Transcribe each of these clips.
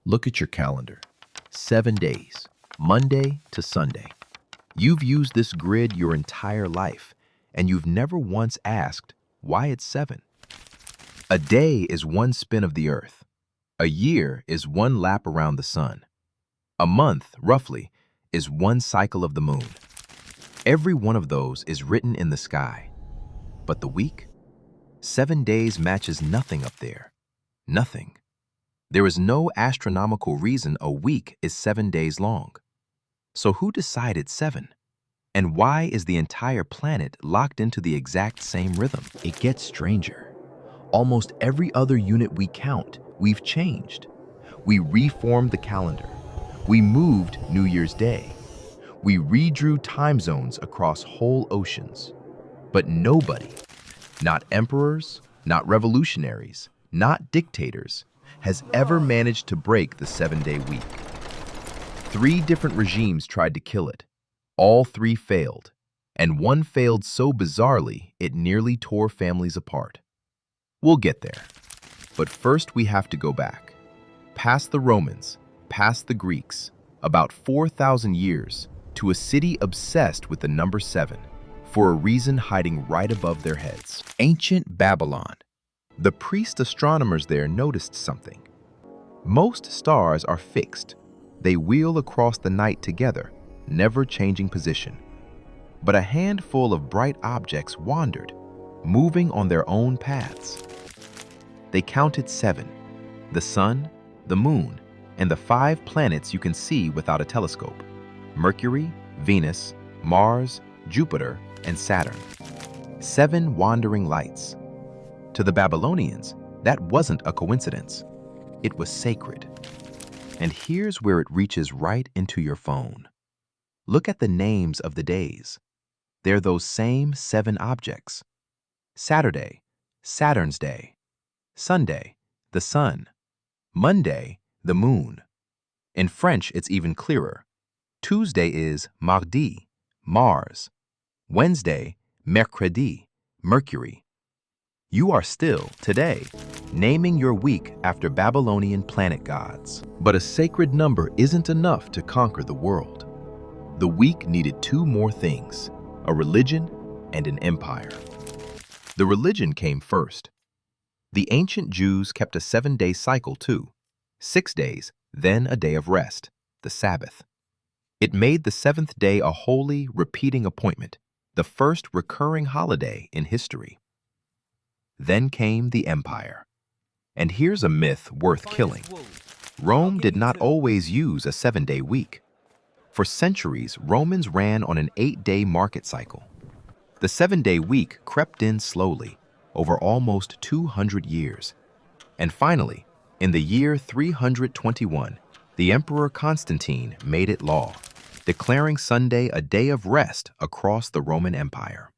Look at your calendar. 7 days, Monday to Sunday. You've used this grid your entire life, and you've never once asked why it's 7. A day is one spin of the earth. A year is one lap around the sun. A month, roughly, is one cycle of the moon. Every one of those is written in the sky. But the week? 7 days matches nothing up there. Nothing. There is no astronomical reason a week is 7 days long. So who decided 7? And why is the entire planet locked into the exact same rhythm? It gets stranger. Almost every other unit we count, we've changed. We reformed the calendar. We moved New Year's Day. We redrew time zones across whole oceans. But nobody, not emperors, not revolutionaries, not dictators, has ever managed to break the 7-day week. 3 different regimes tried to kill it. All 3 failed, and one failed so bizarrely it nearly tore families apart. We'll get there. But first we have to go back, past the Romans, past the Greeks, about 4,000 years, to a city obsessed with the number 7, for a reason hiding right above their heads. Ancient Babylon. The priest astronomers there noticed something. Most stars are fixed. They wheel across the night together, never changing position. But a handful of bright objects wandered, moving on their own paths. They counted 7, the sun, the moon, and the 5 planets you can see without a telescope: Mercury, Venus, Mars, Jupiter, and Saturn. 7 wandering lights. To the Babylonians, that wasn't a coincidence. It was sacred. And here's where it reaches right into your phone. Look at the names of the days. They're those same 7 objects. Saturday, Saturn's day. Sunday, the sun. Monday, the moon. In French, it's even clearer. Tuesday is mardi, Mars. Wednesday, mercredi, Mercury. You are still, today, naming your week after Babylonian planet gods. But a sacred number isn't enough to conquer the world. The week needed 2 more things: a religion and an empire. The religion came first. The ancient Jews kept a 7-day cycle too. 6 days, then a day of rest, the Sabbath. It made the 7th day a holy, repeating appointment, the first recurring holiday in history. Then came the empire. And here's a myth worth killing. Rome did not always use a 7-day week. For centuries, Romans ran on an 8-day market cycle. The 7-day week crept in slowly, over almost 200 years. And finally, in the year 321, the Emperor Constantine made it law, declaring Sunday a day of rest across the Roman Empire.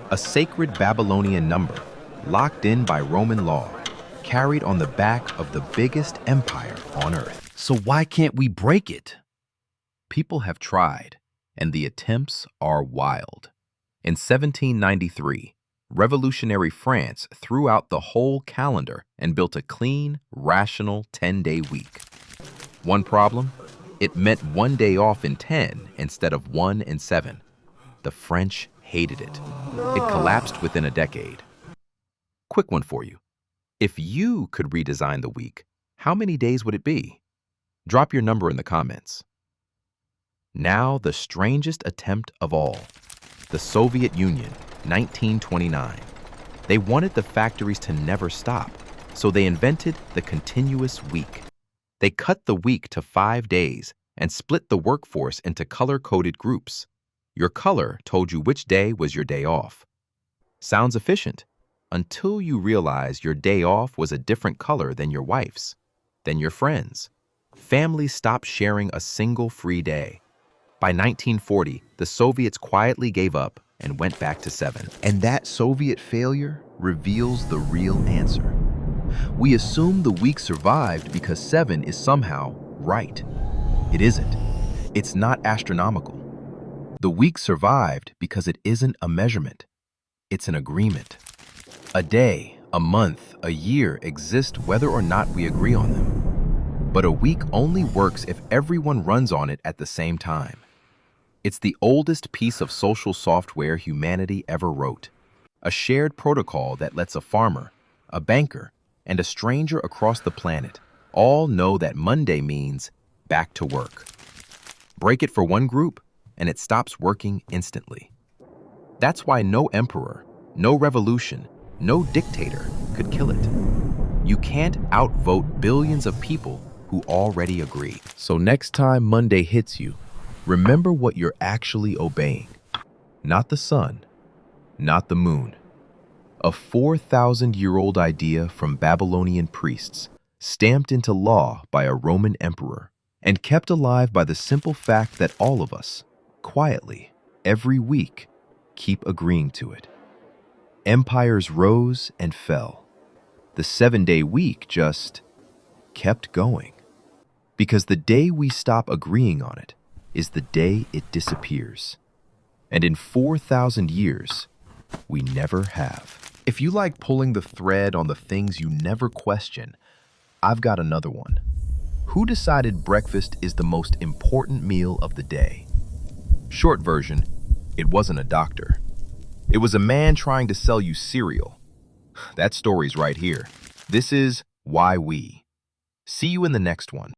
A sacred Babylonian number, locked in by Roman law, carried on the back of the biggest empire on earth. So why can't we break it? People have tried, and the attempts are wild. In 1793, revolutionary France threw out the whole calendar and built a clean, rational 10-day week. One problem? It meant 1 day off in 10 instead of 1 in 7. The French hated it. It collapsed within a decade. Quick one for you. If you could redesign the week, how many days would it be? Drop your number in the comments. Now the strangest attempt of all. The Soviet Union, 1929. They wanted the factories to never stop, so they invented the continuous week. They cut the week to 5 days and split the workforce into color-coded groups. Your color told you which day was your day off. Sounds efficient, until you realize your day off was a different color than your wife's, than your friends. Families stopped sharing a single free day. By 1940, the Soviets quietly gave up and went back to 7. And that Soviet failure reveals the real answer. We assume the week survived because 7 is somehow right. It isn't. It's not astronomical. The week survived because it isn't a measurement. It's an agreement. A day, a month, a year exist whether or not we agree on them. But a week only works if everyone runs on it at the same time. It's the oldest piece of social software humanity ever wrote. A shared protocol that lets a farmer, a banker, and a stranger across the planet all know that Monday means back to work. Break it for one group, and it stops working instantly. That's why no emperor, no revolution, no dictator could kill it. You can't outvote billions of people who already agree. So next time Monday hits you, remember what you're actually obeying. Not the sun, not the moon. A 4,000-year-old idea from Babylonian priests, stamped into law by a Roman emperor, and kept alive by the simple fact that all of us, quietly, every week, keep agreeing to it. Empires rose and fell. The 7-day week just kept going. Because the day we stop agreeing on it is the day it disappears. And in 4,000 years, we never have. If you like pulling the thread on the things you never question, I've got another one. Who decided breakfast is the most important meal of the day? Short version, it wasn't a doctor. It was a man trying to sell you cereal. That story's right here. This is Why We. See you in the next one.